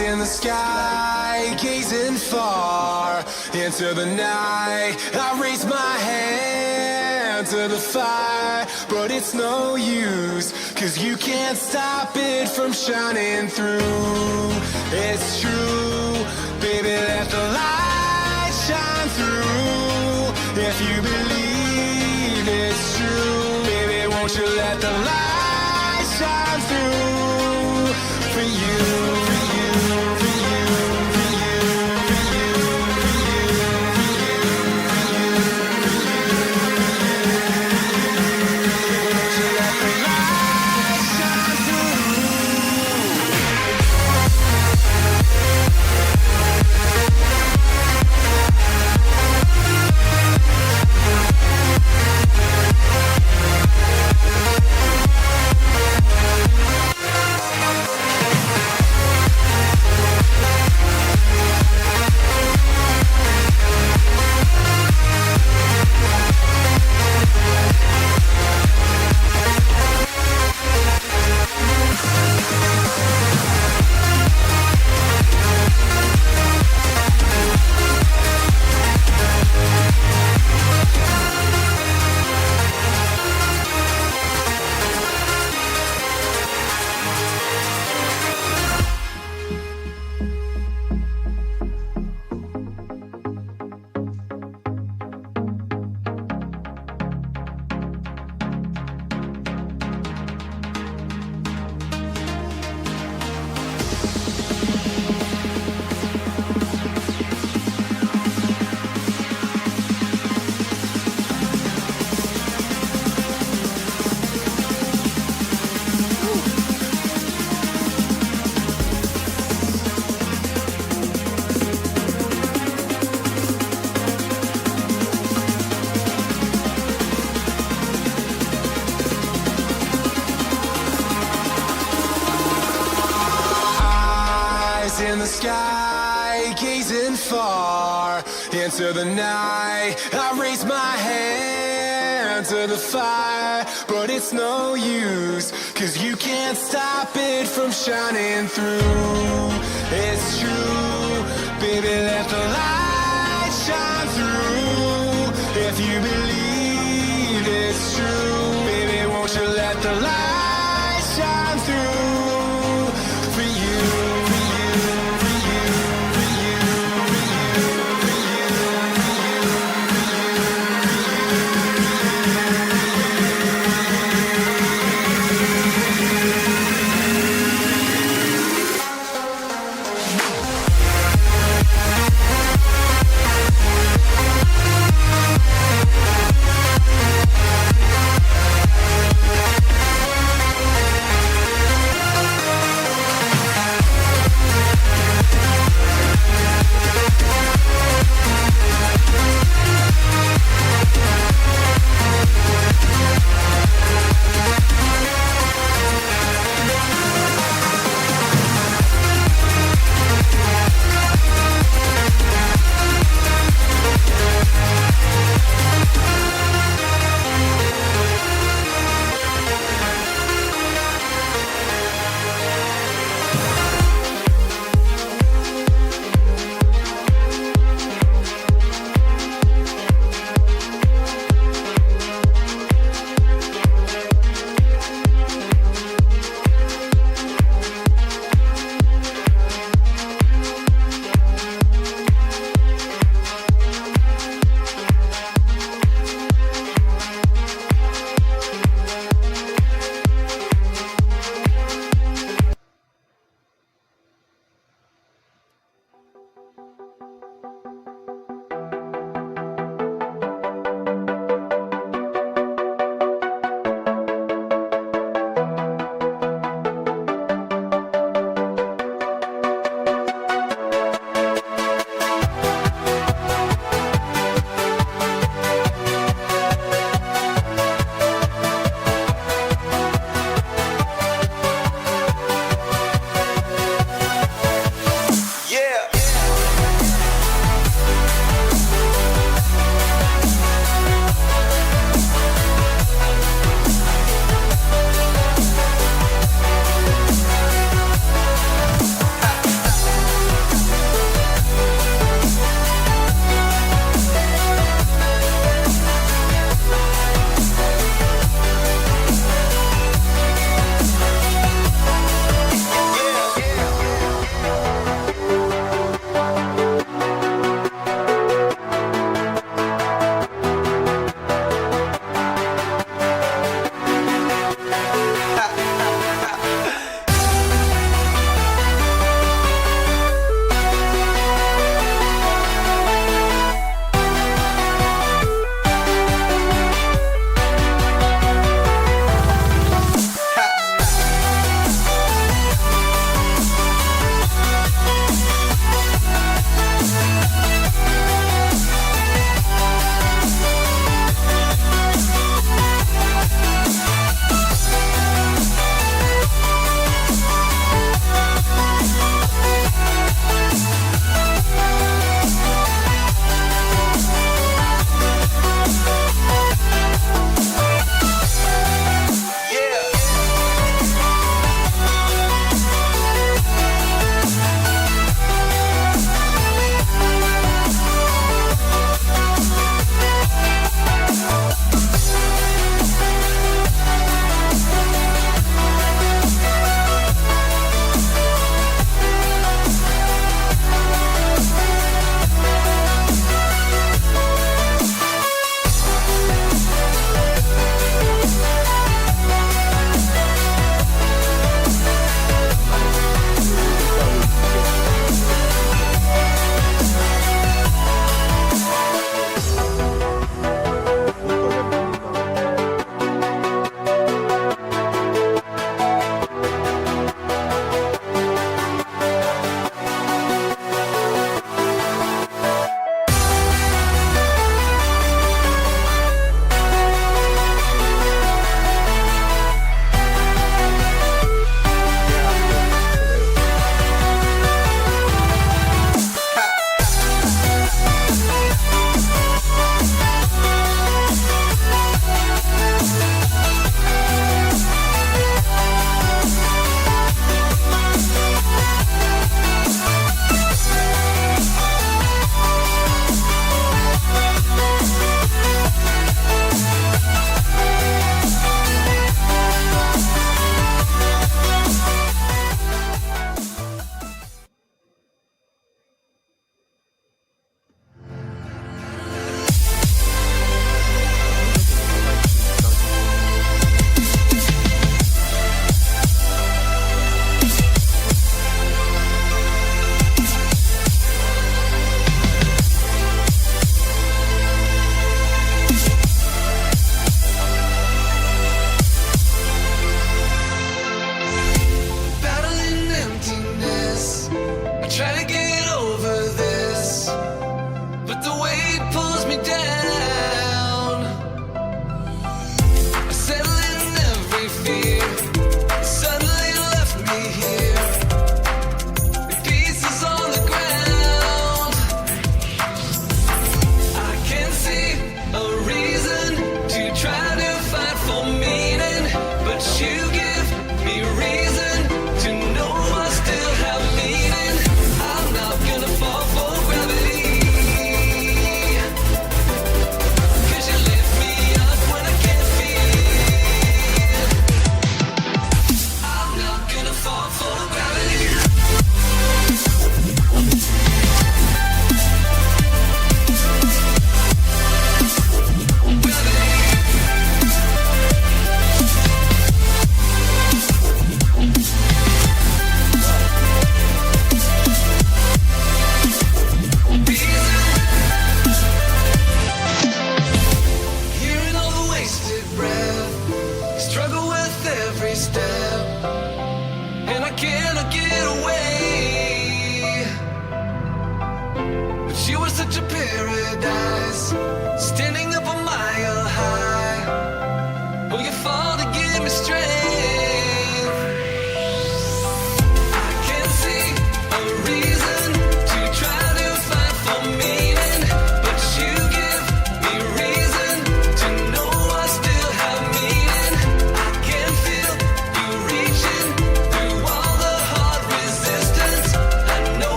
In the sky, gazing far into the night, I raise my hand to the fire, but it's no use, 'cause you can't stop it from shining through. It's true, baby, let the light shine through. If you believe it's true, baby, won't you let the light shine through for you. In the sky, gazing far into the night, I raise my hand to the fire, but it's no use, 'cause you can't stop it from shining through. It's true, baby, let the light shine through. If you believe it's true, baby, won't you let the light shine through for you.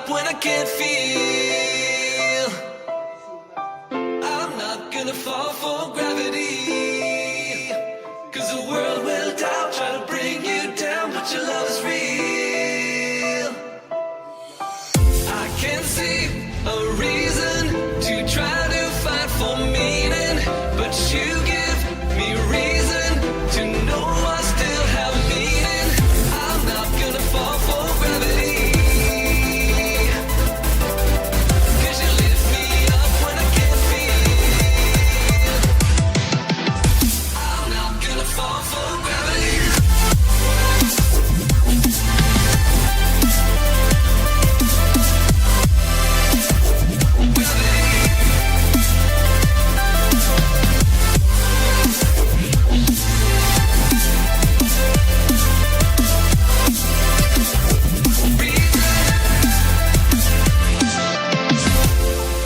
up when I can't feel. I'm not gonna fall for gravity, 'cause the world will doubt, try to bring you down, but your love is real. I can't see a reason to try to fight for meaning, but you give me reason to know I still have meaning. I'm not gonna fall for gravity, 'cause you lift me up when I can't feel. I'm not gonna fall for gravity.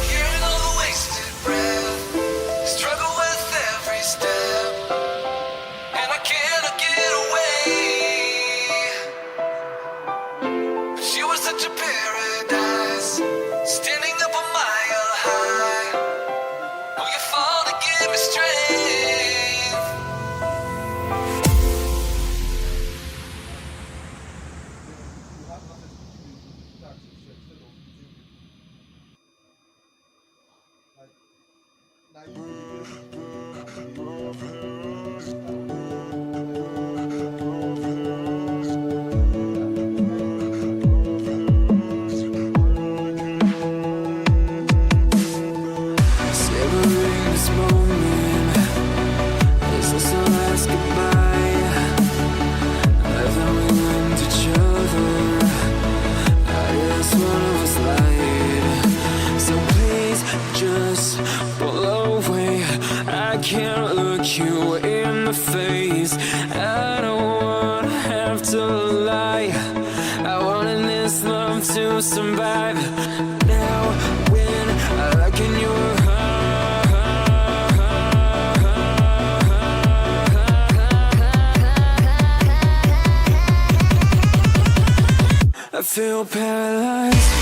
Hearing all the wasted breath, struggle with every step, and I cannot get away. But you were such a paradise, standing up a mile high. Oh, you fall to give me strength. Savoring this moment, is this our last goodbye? Then we lend each other, I guess one of us lied. So please just pull away, I can't look you in the face. I don't wanna have to lie, I wanted this love to survive. Now when I look in your I feel paralyzed.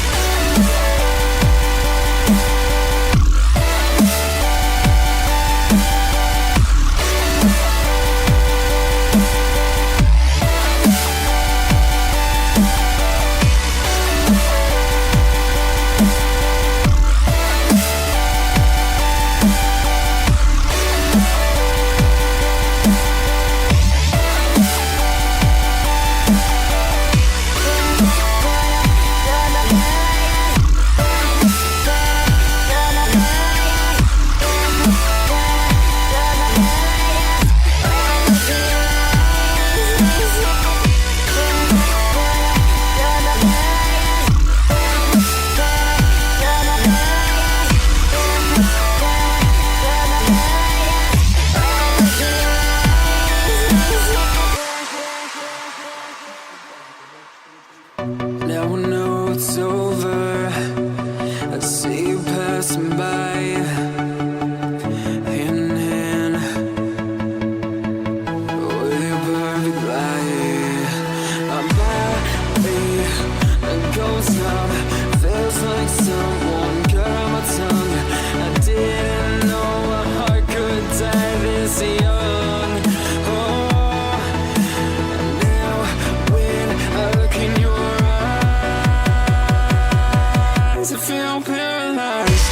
Now I know it's over, I see you passing by, hand in hand, with your perfect light. My body goes numb, feels like someone cut on my tongue. I didn't know a heart could die this young. Oh, and now when I look in your eyes, I feel paralyzed.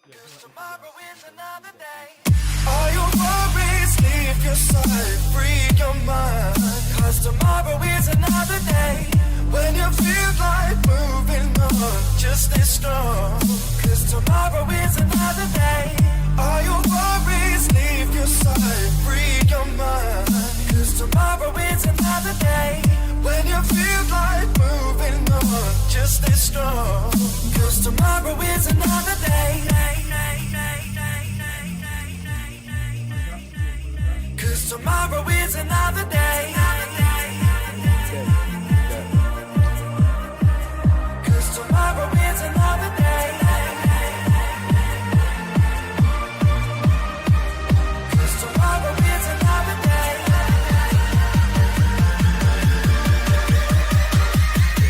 'Cause tomorrow is another day. All your worries, leave your side, free your mind. 'Cause tomorrow is another day. When you feel like moving on, just stay strong. 'Cause tomorrow is another day. All your worries, leave your side, free your mind. 'Cause tomorrow is another day. When you feel like moving on, just stay strong. 'Cause tomorrow is another day. 'Cause tomorrow is another day. 'Cause tomorrow is another day. 'Cause tomorrow is another day.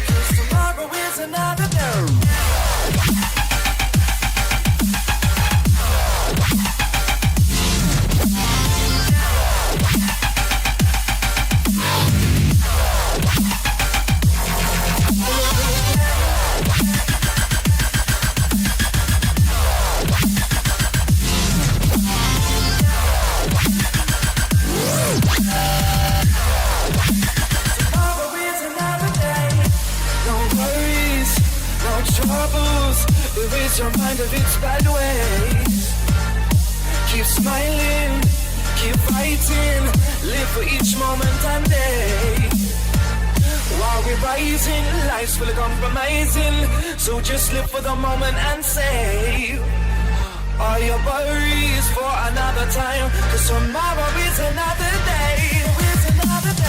'Cause tomorrow is another day. Troubles, erase your mind of its bad ways. Keep smiling, keep fighting, live for each moment and day. While we're rising, life's full of compromising, so just live for the moment and save all your worries for another time. 'Cause tomorrow is another day. It's another day.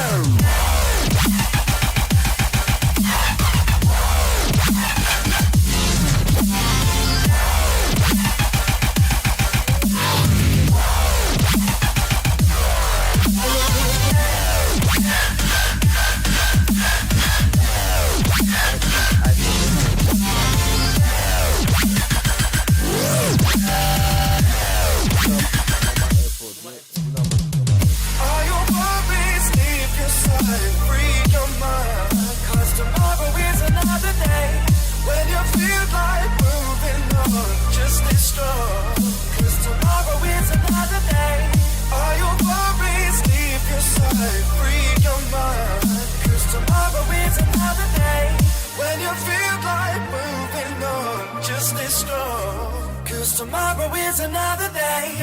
Tomorrow is another day.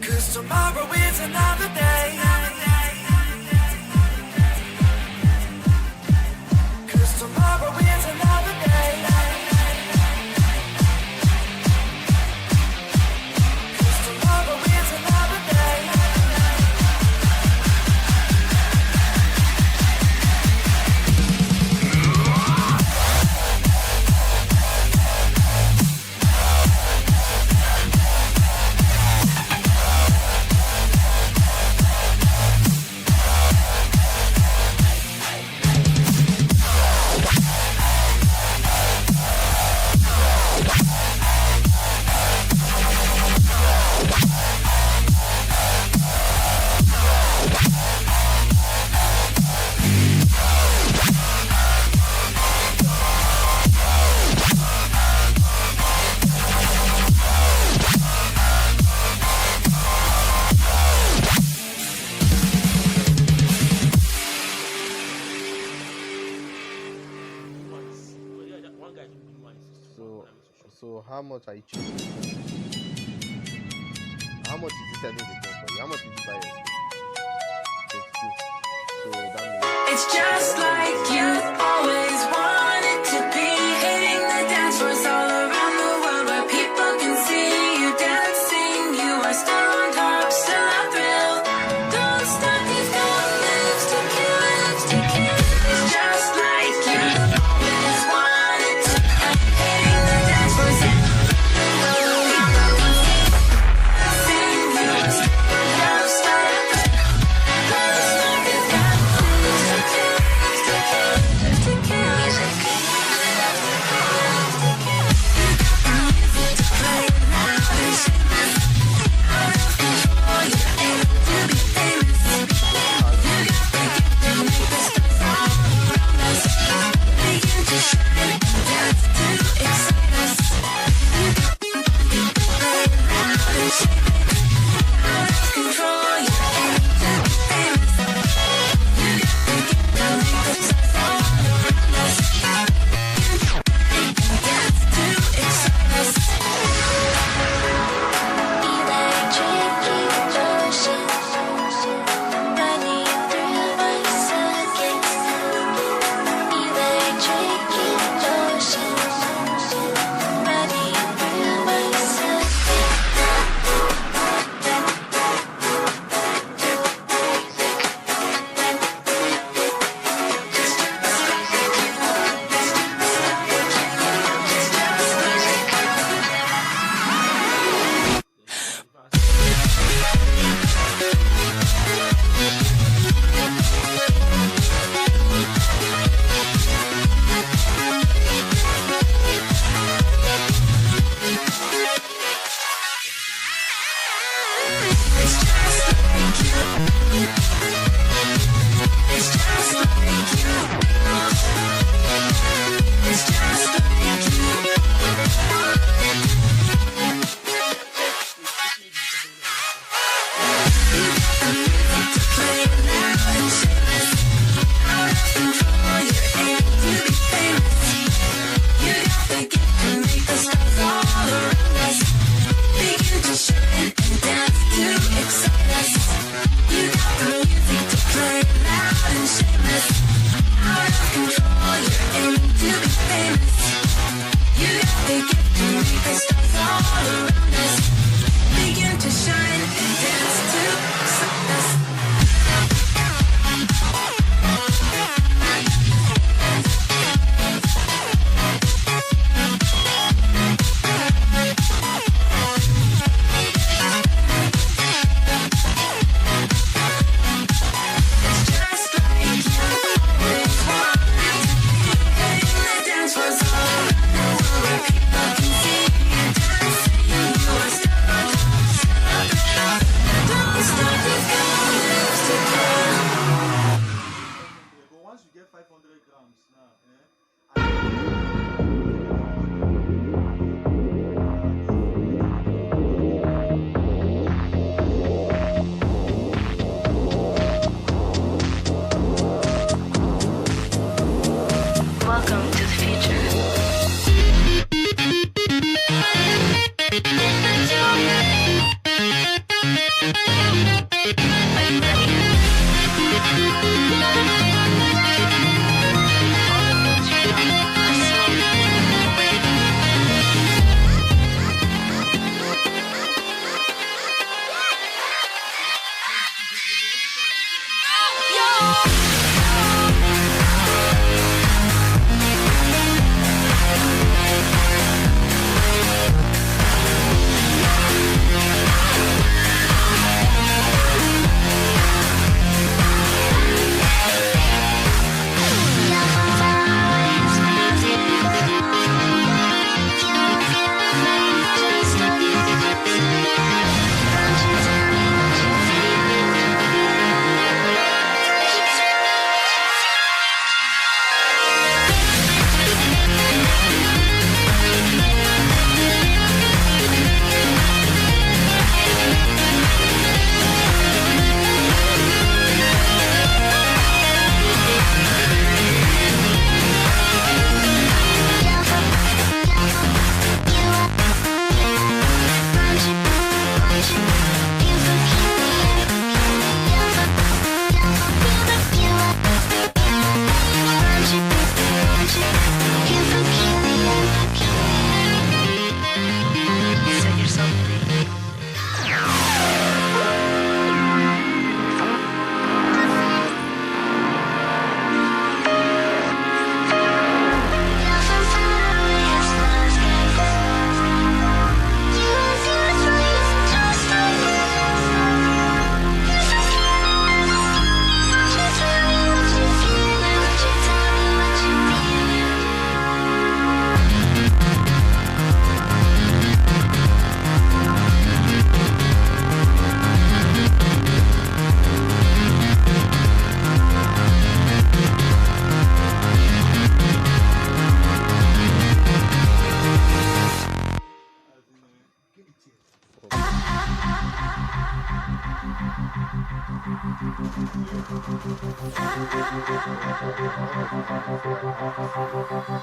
'Cause tomorrow is another day. 'Cause tomorrow is another day. 'Cause tomorrow is another day. So how much are you choosing? How much is this selling the thing for you? How much did you buy it? 22. So that means It's just like you always wanted to be, hitting the dance floors all around the world where people can see you dancing. You are still on top, still a thrill. Don't stop, you've got lips to kill, lips to kill. It's just like you always wanted to be, hitting the dance floors all around the world. Sing, you are still on top, still a thrill. Don't stop, you've got lips to kill.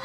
I